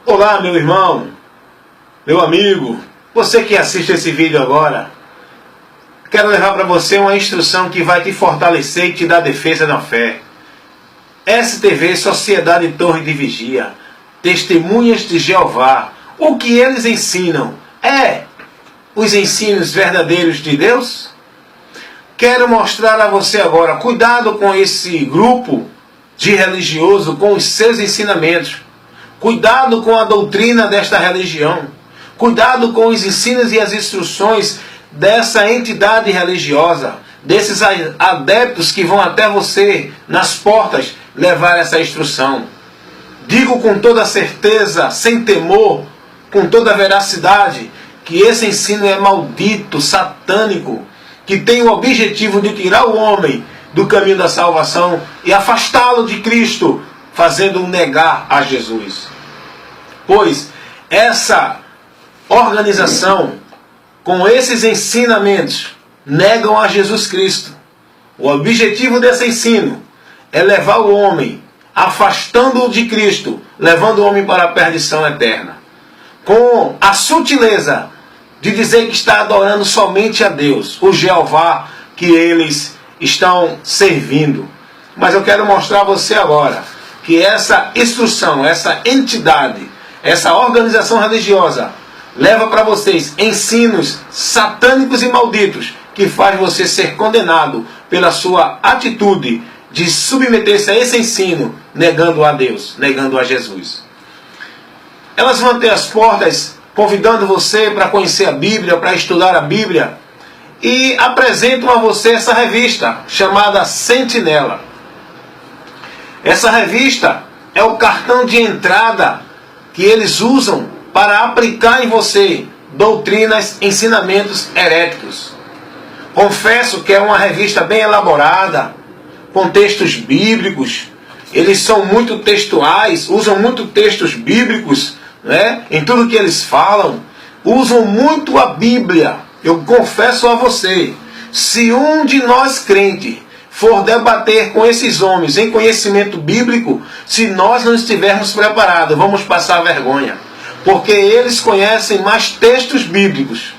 Olá, meu irmão, meu amigo, você que assiste esse vídeo agora. Quero levar para você uma instrução que vai te fortalecer e te dar defesa na fé. STV, Sociedade Torre de Vigia, Testemunhas de Jeová. O que eles ensinam é os ensinos verdadeiros de Deus? Quero mostrar a você agora, cuidado com esse grupo de religioso, com os seus ensinamentos. Cuidado com a doutrina desta religião. Cuidado com os ensinos e as instruções dessa entidade religiosa, desses adeptos que vão até você, nas portas, levar essa instrução. Digo com toda certeza, sem temor, com toda veracidade, que esse ensino é maldito, satânico, que tem o objetivo de tirar o homem do caminho da salvação e afastá-lo de Cristo, fazendo-o negar a Jesus. Pois essa organização, com esses ensinamentos, negam a Jesus Cristo. O objetivo desse ensino é levar o homem, afastando-o de Cristo, levando o homem para a perdição eterna. Com a sutileza de dizer que está adorando somente a Deus, o Jeová que eles estão servindo. Mas eu quero mostrar a você agora que essa instrução, essa entidade, essa organização religiosa leva para vocês ensinos satânicos e malditos que faz você ser condenado pela sua atitude de submeter-se a esse ensino, negando a Deus, negando a Jesus. Elas vão ter as portas convidando você para conhecer a Bíblia, para estudar a Bíblia, e apresentam a você essa revista chamada Sentinela. Essa revista é o cartão de entrada que eles usam para aplicar em você doutrinas, ensinamentos heréticos. Confesso que é uma revista bem elaborada, com textos bíblicos. Eles são muito textuais, usam muito textos bíblicos, né? Em tudo que eles falam. Usam muito a Bíblia. Eu confesso a você, se um de nós crentes for debater com esses homens em conhecimento bíblico, se nós não estivermos preparados, vamos passar vergonha. Porque eles conhecem mais textos bíblicos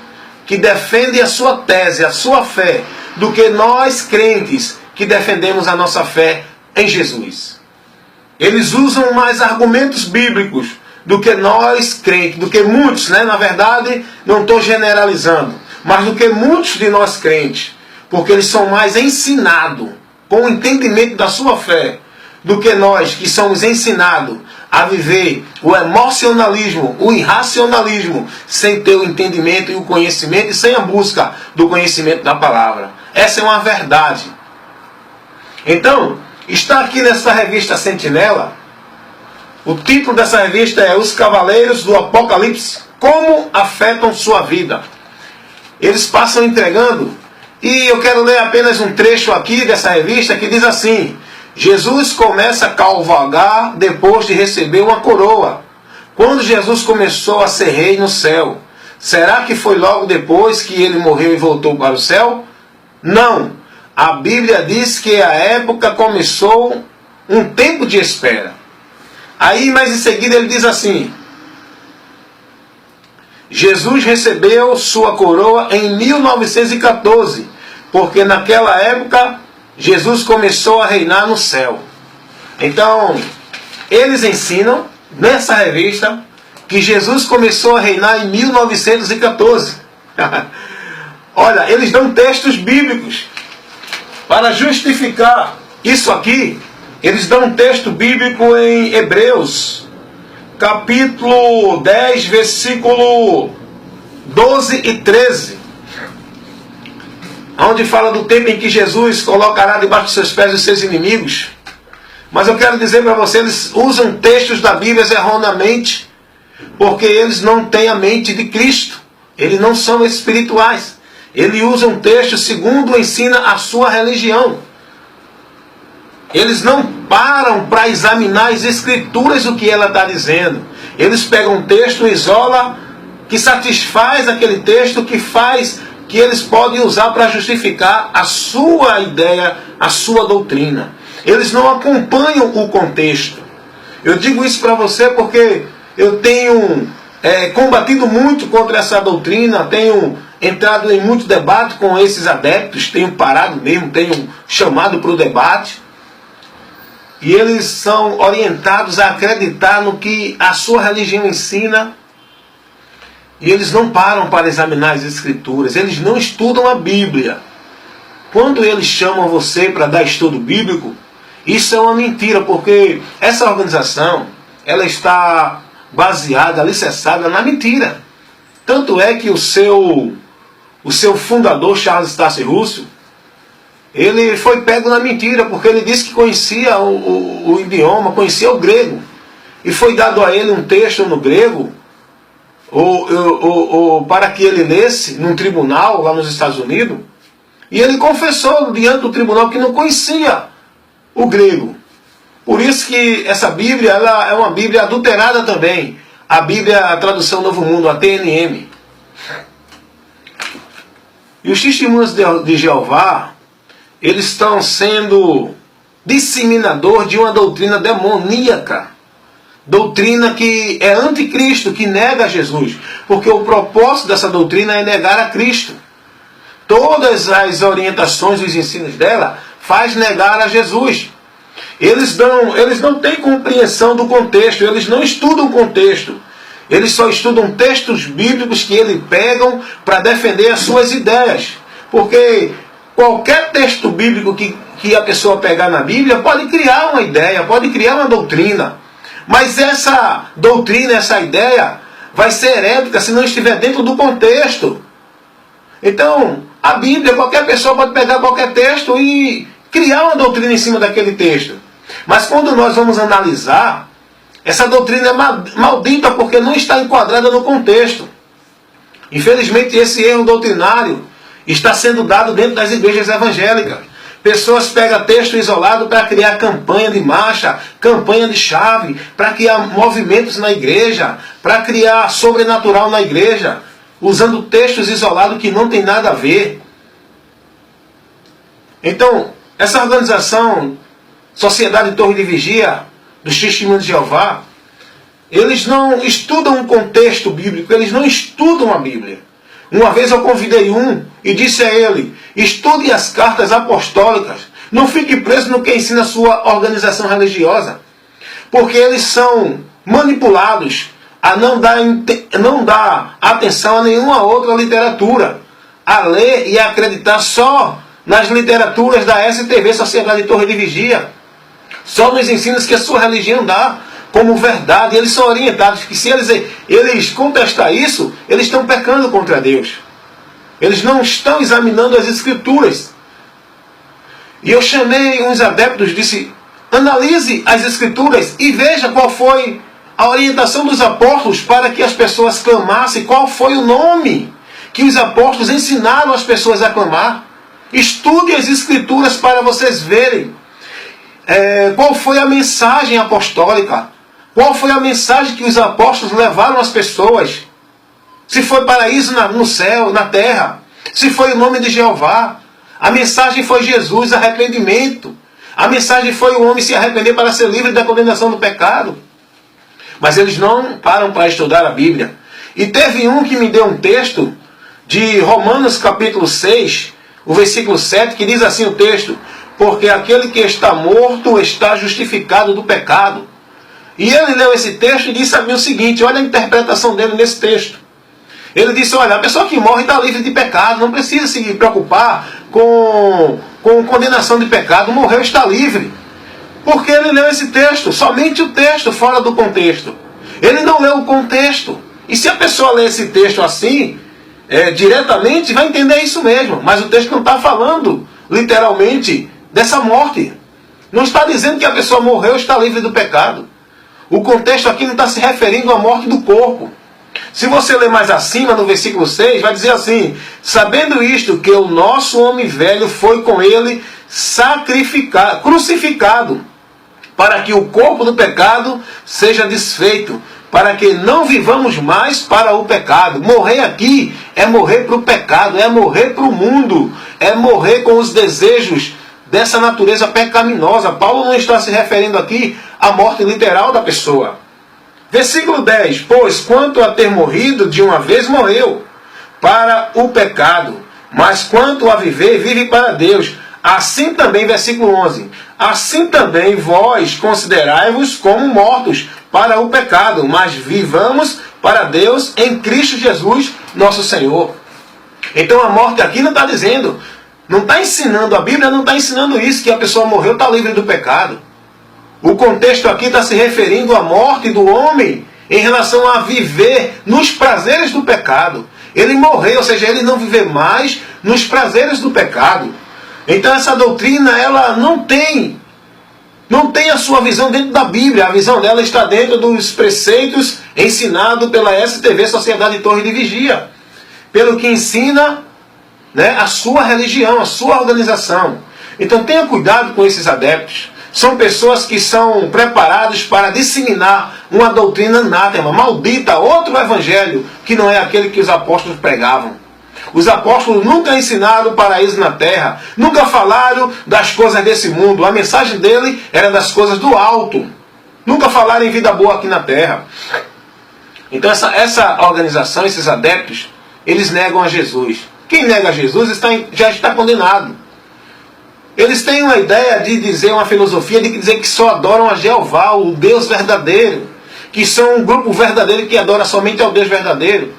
que defendem a sua tese, a sua fé, do que nós crentes que defendemos a nossa fé em Jesus. Eles usam mais argumentos bíblicos do que nós crentes, do que muitos, né? Na verdade, não estou generalizando, mas do que muitos de nós crentes, porque eles são mais ensinados com o entendimento da sua fé do que nós que somos ensinados a viver o emocionalismo, o irracionalismo, sem ter o entendimento e o conhecimento e sem a busca do conhecimento da palavra. Essa é uma verdade. Então, está aqui nessa revista Sentinela, o título dessa revista é Os Cavaleiros do Apocalipse, como afetam sua vida. Eles passam entregando, e eu quero ler apenas um trecho aqui dessa revista que diz assim: Jesus começa a cavalgar depois de receber uma coroa. Quando Jesus começou a ser rei no céu, será que foi logo depois que ele morreu e voltou para o céu? Não. A Bíblia diz que a época começou um tempo de espera. Aí, mais em seguida, ele diz assim: Jesus recebeu sua coroa em 1914, porque naquela época Jesus começou a reinar no céu. Então, eles ensinam nessa revista que Jesus começou a reinar em 1914. Olha, eles dão textos bíblicos para justificar isso aqui. Eles dão um texto bíblico em Hebreus, capítulo 10, versículo 12 e 13. Onde fala do tempo em que Jesus colocará debaixo de seus pés os seus inimigos. Mas eu quero dizer para você, eles usam textos da Bíblia erroneamente, porque eles não têm a mente de Cristo. Eles não são espirituais. Eles usam textos segundo ensina a sua religião. Eles não param para examinar as escrituras, o que ela está dizendo. Eles pegam um texto, isola, que satisfaz aquele texto, que faz, que eles podem usar para justificar a sua ideia, a sua doutrina. Eles não acompanham o contexto. Eu digo isso para você porque Eu tenho combatido muito contra essa doutrina, tenho entrado em muito debate com esses adeptos, tenho parado mesmo, tenho chamado para o debate. E eles são orientados a acreditar no que a sua religião ensina. E eles não param para examinar as Escrituras, eles não estudam a Bíblia. Quando eles chamam você para dar estudo bíblico, isso é uma mentira, porque essa organização, ela está baseada, alicerçada na mentira. Tanto é que o seu fundador, Charles Taze Russell, ele foi pego na mentira, porque ele disse que conhecia o idioma, conhecia o grego. E foi dado a ele um texto no grego, para que ele lesse num tribunal lá nos Estados Unidos. E ele confessou diante do tribunal que não conhecia o grego. Por isso que essa Bíblia, ela é uma Bíblia adulterada também. A Bíblia, a tradução Novo Mundo, a TNM. E os testemunhos de Jeová, eles estão sendo disseminador de uma doutrina demoníaca. Doutrina que é anticristo, que nega Jesus. Porque o propósito dessa doutrina é negar a Cristo. Todas as orientações e os ensinos dela faz negar a Jesus. Eles não têm compreensão do contexto, eles não estudam o contexto. Eles só estudam textos bíblicos que eles pegam para defender as suas ideias. Porque qualquer texto bíblico que a pessoa pegar na Bíblia pode criar uma ideia, pode criar uma doutrina. Mas essa doutrina, essa ideia, vai ser herética se não estiver dentro do contexto. Então, a Bíblia, qualquer pessoa pode pegar qualquer texto e criar uma doutrina em cima daquele texto. Mas quando nós vamos analisar, essa doutrina é maldita porque não está enquadrada no contexto. Infelizmente, esse erro doutrinário está sendo dado dentro das igrejas evangélicas. Pessoas pegam texto isolado para criar campanha de marcha, campanha de chave, para criar movimentos na igreja, para criar sobrenatural na igreja, usando textos isolados que não tem nada a ver. Então, essa organização, Sociedade Torre de Vigia, dos Testemunhos de Jeová, eles não estudam um contexto bíblico, eles não estudam a Bíblia. Uma vez eu convidei um e disse a ele: estude as cartas apostólicas, não fique preso no que ensina a sua organização religiosa, porque eles são manipulados a não dar atenção a nenhuma outra literatura, a ler e a acreditar só nas literaturas da STV, Sociedade Torre de Vigia, só nos ensinos que a sua religião dá como verdade. Eles são orientados que se eles contestar isso, eles estão pecando contra Deus. Eles não estão examinando as Escrituras. E eu chamei uns adeptos e disse: analise as Escrituras e veja qual foi a orientação dos apóstolos para que as pessoas clamassem, qual foi o nome que os apóstolos ensinaram as pessoas a clamar. Estude as Escrituras para vocês verem qual foi a mensagem apostólica, qual foi a mensagem que os apóstolos levaram às pessoas. Se foi paraíso no céu, na terra, se foi o nome de Jeová. A mensagem foi Jesus, arrependimento. A mensagem foi o homem se arrepender para ser livre da condenação do pecado. Mas eles não param para estudar a Bíblia. E teve um que me deu um texto de Romanos capítulo 6, o versículo 7, que diz assim o texto: porque aquele que está morto está justificado do pecado. E ele leu esse texto e disse a mim o seguinte: olha a interpretação dele nesse texto. Ele disse: olha, a pessoa que morre está livre de pecado, não precisa se preocupar com condenação de pecado, morreu, está livre. Porque ele leu esse texto, somente o texto, fora do contexto. Ele não leu o contexto. E se a pessoa ler esse texto assim, diretamente, vai entender isso mesmo. Mas o texto não está falando, literalmente, dessa morte. Não está dizendo que a pessoa morreu e está livre do pecado. O contexto aqui não está se referindo à morte do corpo. Se você ler mais acima, no versículo 6, vai dizer assim: sabendo isto, que o nosso homem velho foi com ele sacrificado, crucificado, para que o corpo do pecado seja desfeito, para que não vivamos mais para o pecado. Morrer aqui é morrer para o pecado, é morrer para o mundo, é morrer com os desejos dessa natureza pecaminosa. Paulo não está se referindo aqui à morte literal da pessoa. Versículo 10. Pois quanto a ter morrido de uma vez, morreu para o pecado, mas quanto a viver, vive para Deus. Assim também, versículo 11, assim também vós considerai-vos como mortos para o pecado, mas vivamos para Deus em Cristo Jesus, nosso Senhor. Então a morte aqui não está dizendo, não está ensinando, a Bíblia não está ensinando isso, que a pessoa morreu, está livre do pecado. O contexto aqui está se referindo à morte do homem em relação a viver nos prazeres do pecado. Ele morreu, ou seja, ele não vive mais nos prazeres do pecado. Então essa doutrina, ela não tem a sua visão dentro da Bíblia. A visão dela está dentro dos preceitos ensinados pela STV, Sociedade Torre de Vigia. Pelo que ensina, né, a sua religião, a sua organização. Então tenha cuidado com esses adeptos. São pessoas que são preparados para disseminar uma doutrina anátema, maldita, outro evangelho, que não é aquele que os apóstolos pregavam. Os apóstolos nunca ensinaram o paraíso na terra, nunca falaram das coisas desse mundo. A mensagem dele era das coisas do alto. Nunca falaram em vida boa aqui na terra. Então essa organização, esses adeptos, eles negam a Jesus. Quem nega a Jesus já está condenado. Eles têm uma ideia de dizer, uma filosofia de dizer que só adoram a Jeová, o Deus verdadeiro. Que são um grupo verdadeiro que adora somente ao Deus verdadeiro.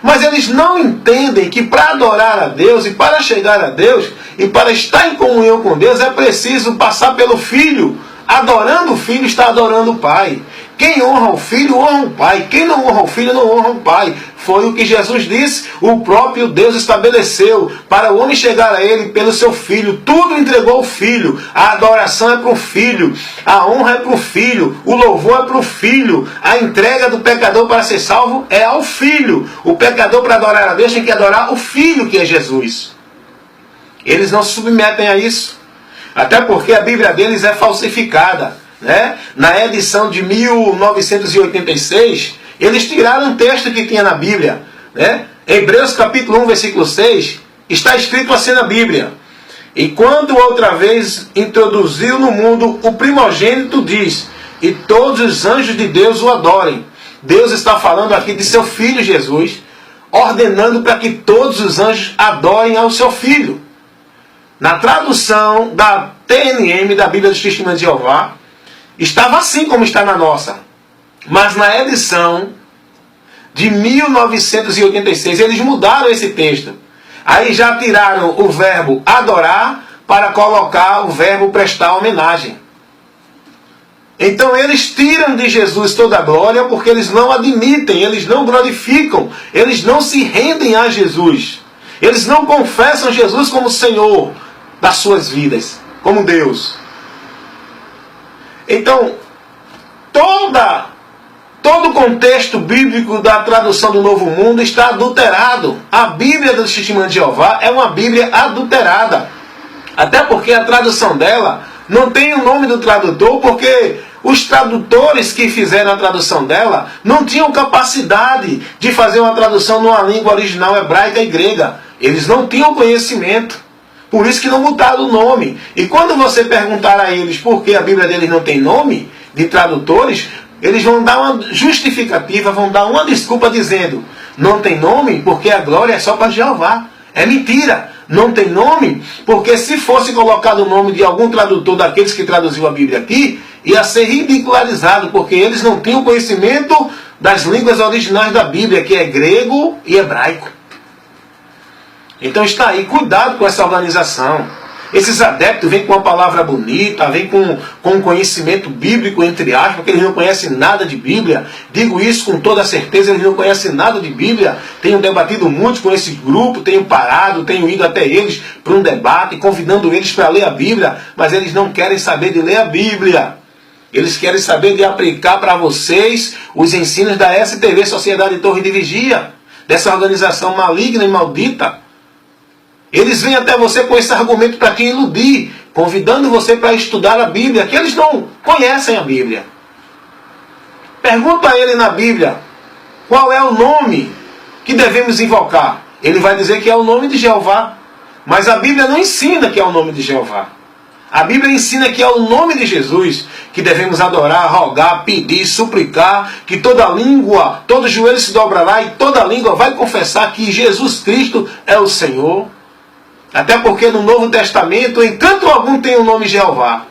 Mas eles não entendem que para adorar a Deus e para chegar a Deus e para estar em comunhão com Deus é preciso passar pelo Filho. Adorando o Filho está adorando o Pai. Quem honra o Filho, honra o Pai. Quem não honra o Filho, não honra o Pai. Foi o que Jesus disse. O próprio Deus estabeleceu para o homem chegar a Ele pelo seu Filho. Tudo entregou ao Filho. A adoração é para o Filho. A honra é para o Filho. O louvor é para o Filho. A entrega do pecador para ser salvo é ao Filho. O pecador, para adorar a Deus, tem que adorar o Filho, que é Jesus. Eles não se submetem a isso. Até porque a Bíblia deles é falsificada. Né? Na edição de 1986, eles tiraram um texto que tinha na Bíblia. Né? Hebreus capítulo 1, versículo 6, está escrito assim na Bíblia. E quando outra vez introduziu no mundo o primogênito, diz, e todos os anjos de Deus o adorem. Deus está falando aqui de seu Filho Jesus, ordenando para que todos os anjos adorem ao seu Filho. Na tradução da TNM, da Bíblia dos Testemunhos de Jeová, estava assim como está na nossa. Mas na edição de 1986, eles mudaram esse texto. Aí já tiraram o verbo adorar para colocar o verbo prestar homenagem. Então eles tiram de Jesus toda a glória porque eles não admitem, eles não glorificam, eles não se rendem a Jesus. Eles não confessam Jesus como Senhor das suas vidas, como Deus. Então, todo o contexto bíblico da tradução do Novo Mundo está adulterado. A Bíblia dos Testemunhos de Jeová é uma Bíblia adulterada. Até porque a tradução dela não tem o nome do tradutor, porque os tradutores que fizeram a tradução dela não tinham capacidade de fazer uma tradução numa língua original hebraica e grega. Eles não tinham conhecimento. Por isso que não mudaram o nome. E quando você perguntar a eles por que a Bíblia deles não tem nome de tradutores, eles vão dar uma justificativa, vão dar uma desculpa dizendo, não tem nome porque a glória é só para Jeová. É mentira. Não tem nome porque se fosse colocado o nome de algum tradutor daqueles que traduziu a Bíblia aqui, ia ser ridicularizado, porque eles não tinham conhecimento das línguas originais da Bíblia, que é grego e hebraico. Então está aí, cuidado com essa organização. Esses adeptos vêm com uma palavra bonita, vêm com um conhecimento bíblico, entre aspas, porque eles não conhecem nada de Bíblia. Digo isso com toda certeza, eles não conhecem nada de Bíblia. Tenho debatido muito com esse grupo, tenho parado, tenho ido até eles para um debate, convidando eles para ler a Bíblia, mas eles não querem saber de ler a Bíblia. Eles querem saber de aplicar para vocês os ensinos da STV, Sociedade Torre de Vigia, dessa organização maligna e maldita. Eles vêm até você com esse argumento para te iludir, convidando você para estudar a Bíblia, que eles não conhecem a Bíblia. Pergunta a ele na Bíblia, qual é o nome que devemos invocar? Ele vai dizer que é o nome de Jeová, mas a Bíblia não ensina que é o nome de Jeová. A Bíblia ensina que é o nome de Jesus que devemos adorar, rogar, pedir, suplicar, que toda língua, todo joelho se dobrará e toda língua vai confessar que Jesus Cristo é o Senhor. Até porque no Novo Testamento, em canto algum tem o nome Jeová.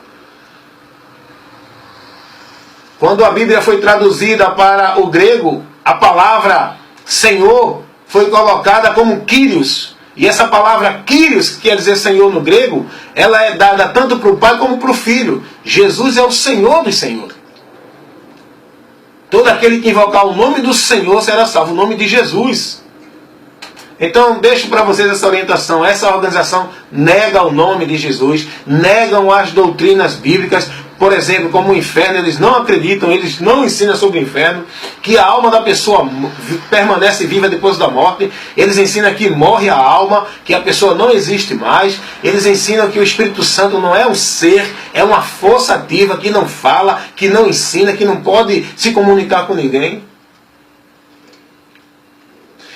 Quando a Bíblia foi traduzida para o grego, a palavra Senhor foi colocada como Kyrios. E essa palavra Kyrios, que quer dizer Senhor no grego, ela é dada tanto para o Pai como para o Filho. Jesus é o Senhor dos Senhores. Todo aquele que invocar o nome do Senhor será salvo, o nome de Jesus. Então, deixo para vocês essa orientação. Essa organização nega o nome de Jesus, negam as doutrinas bíblicas. Por exemplo, como o inferno, eles não acreditam, eles não ensinam sobre o inferno, que a alma da pessoa permanece viva depois da morte. Eles ensinam que morre a alma, que a pessoa não existe mais. Eles ensinam que o Espírito Santo não é um ser, é uma força ativa que não fala, que não ensina, que não pode se comunicar com ninguém.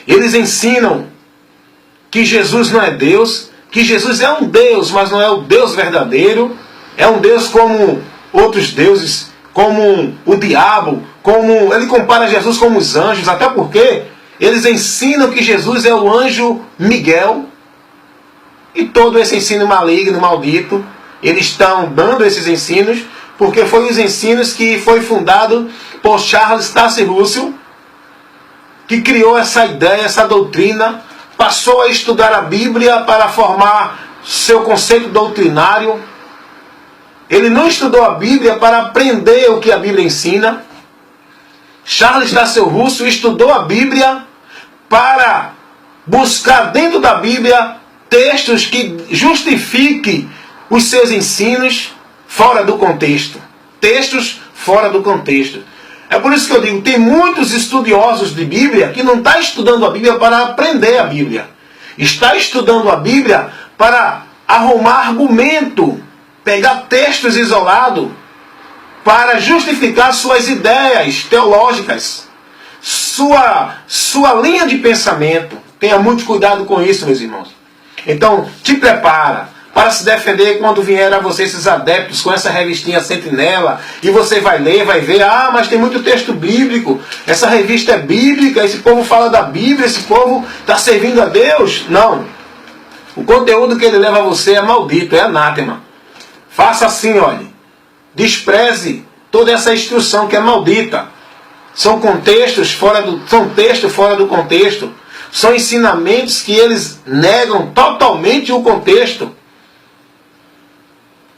Eles ensinam que Jesus não é Deus, que Jesus é um Deus, mas não é o Deus verdadeiro. É um Deus como outros deuses, como o diabo, como ele compara Jesus com os anjos, até porque eles ensinam que Jesus é o anjo Miguel. E todo esse ensino maligno, maldito, eles estão dando esses ensinos, porque foi os ensinos que foi fundado por Charles Taze Russell, que criou essa ideia, essa doutrina, passou a estudar a Bíblia para formar seu conceito doutrinário. Ele não estudou a Bíblia para aprender o que a Bíblia ensina. Charles Taze Russell estudou a Bíblia para buscar dentro da Bíblia textos que justifiquem os seus ensinos fora do contexto. Textos fora do contexto. É por isso que eu digo, tem muitos estudiosos de Bíblia que não estão estudando a Bíblia para aprender a Bíblia. Está estudando a Bíblia para arrumar argumento, pegar textos isolados para justificar suas ideias teológicas, sua linha de pensamento. Tenha muito cuidado com isso, meus irmãos. Então, te prepara para se defender quando vier a você esses adeptos com essa revistinha Sentinela, e você vai ler, vai ver, mas tem muito texto bíblico, essa revista é bíblica, esse povo fala da Bíblia, esse povo está servindo a Deus. Não. O conteúdo que ele leva a você é maldito, é anátema. Faça assim, olhe. Despreze toda essa instrução que é maldita. São textos fora do contexto. São ensinamentos que eles negam totalmente o contexto.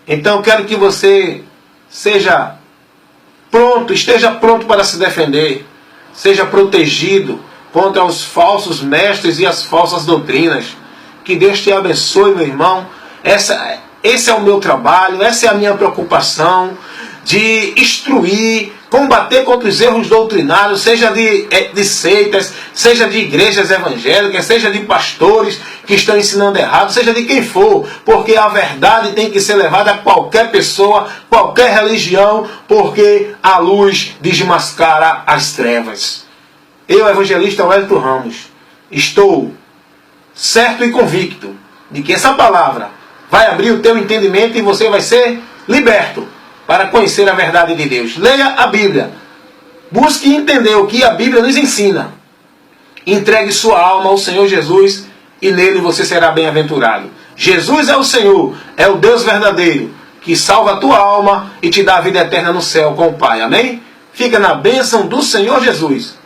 Então quero que você esteja pronto para se defender. Seja protegido contra os falsos mestres e as falsas doutrinas. Que Deus te abençoe, meu irmão. Esse é o meu trabalho, essa é a minha preocupação, de instruir, combater contra os erros doutrinários, seja de seitas, seja de igrejas evangélicas, seja de pastores que estão ensinando errado, seja de quem for, porque a verdade tem que ser levada a qualquer pessoa, qualquer religião, porque a luz desmascara as trevas. Eu, evangelista Wellington Ramos, estou certo e convicto de que essa palavra vai abrir o teu entendimento e você vai ser liberto para conhecer a verdade de Deus. Leia a Bíblia. Busque entender o que a Bíblia nos ensina. Entregue sua alma ao Senhor Jesus e nele você será bem-aventurado. Jesus é o Senhor, é o Deus verdadeiro, que salva a tua alma e te dá a vida eterna no céu com o Pai. Amém? Fica na bênção do Senhor Jesus.